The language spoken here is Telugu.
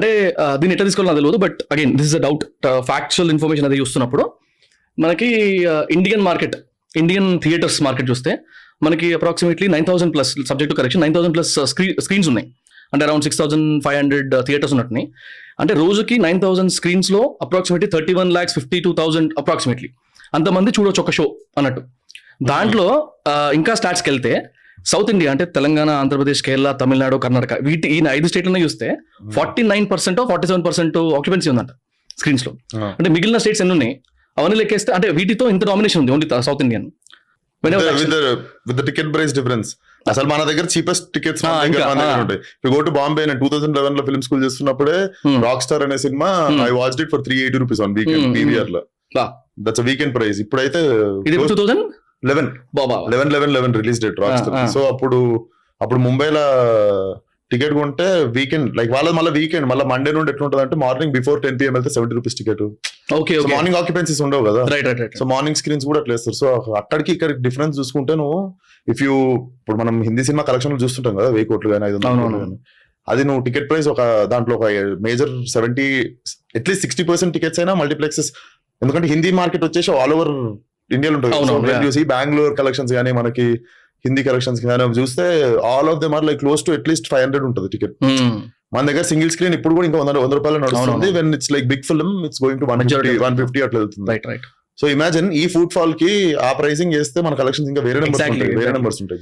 అంటే దీన్ని ఎట్లా తీసుకోవాలో నాకు తెలియదు. But again this is a doubt. Factual information అది చూస్తున్నప్పుడు మనకి Indian market, Indian theatres market చూస్తే మనకి approximately 9,000 plus, subject to correction, 9,000 plus screens ఉన్నాయి. అంటే అరౌండ్ 6,500 థియేటర్స్ ఉన్నట్టుని. అంటే రోజుకి 9,000 స్క్రీన్స్ లో అప్రాక్సిమేట్లీ 31,52,000 అప్రాక్సిమేట్లీ అంతమంది చూడొచ్చు ఒక షో అన్నట్టు. దాంట్లో ఇంకా స్టాట్స్కి వెళ్తే సౌత్ ఇండియా అంటే తెలంగాణ, ఆంధ్రప్రదేశ్, కేరళ, తమిళనాడు, కర్ణాటక, ఈ 5 స్టేట్లను చూస్తే 49% 47% ఆక్యుపెన్సీ ఉందంట స్క్రీన్స్ లో. అంటే మిగిలిన స్టేట్స్ ఎన్ని ఉన్నాయి అవన్నీ లెక్కేస్తే అంటే వీటితో ఇంత డామినేషన్ ఉంది only south Indian. With the ticket price difference. అసలు మన దగ్గర చీపెస్ట్ టికెట్స్ ఉంటాయి. గో టు బాంబే, నేను 2011 లో ఫిల్మ్ స్కూల్ చేస్తున్నప్పుడే రాక్ స్టార్ అనే సినిమా I watched it for 380 rupees on weekend PVR లో. That's weekend price. ఇప్పుడైతే 11 release date Rockstar. So అప్పుడు ముంబైలో టికెట్ కొంటే వీకెండ్ లైక్ వాళ్ళది మళ్ళీ వీకెండ్ మళ్ళీ మండే నుండి ఎట్లుంటది అంటే మార్నింగ్ బిఫోర్ 10 PM వెళ్తే 70 రూపీస్ టికెట్. మార్నింగ్ ఆక్యుపెన్సీస్ ఉండవు కదా, సో మార్నింగ్ స్క్రీన్స్ కూడా అట్లా వేస్తారు. సో అక్కడికి ఇక్కడ డిఫరెన్స్ చూసుకుంటే నువ్వు ఇప్పుడు మనం హిందీ సినిమా కలెక్షన్ చూస్తుంటాం కదా, 1000 కోట్లు కానీ 500 కోట్లు కానీ, అది నువ్వు టికెట్ ప్రైస్ ఒక దాంట్లో ఒక మేజర్ 70 అట్లీస్ట్ 60% టికెట్స్ అయినా మల్టీప్లెక్సెస్. ఎందుకంటే హిందీ మార్కెట్ వచ్చేసి ఆల్ ఓవర్ ఇండియాలో ఉంటుంది. చూసి బెంగళూరు కలెక్షన్స్ కానీ మనకి హిందీ కలెక్షన్స్ కానీ చూస్తే all of them are like close to at least 500 ఉంటుంది టికెట్. మన దగ్గర సింగిల్ స్క్రీన్ ఇప్పుడు కూడా ఇంకా 100 రూపాయలు నడుస్తుంది. When it's like big film it's going to 150 అట్లా వెళ్తుంది. సో ఇమాజిన్ ఈ ఫుట్ ఫాల్ కి ఆ ప్రైసింగ్ చేస్తే మన కలెక్షన్స్ ఇంకా వేరే నెంబర్స్ ఉంటాయి.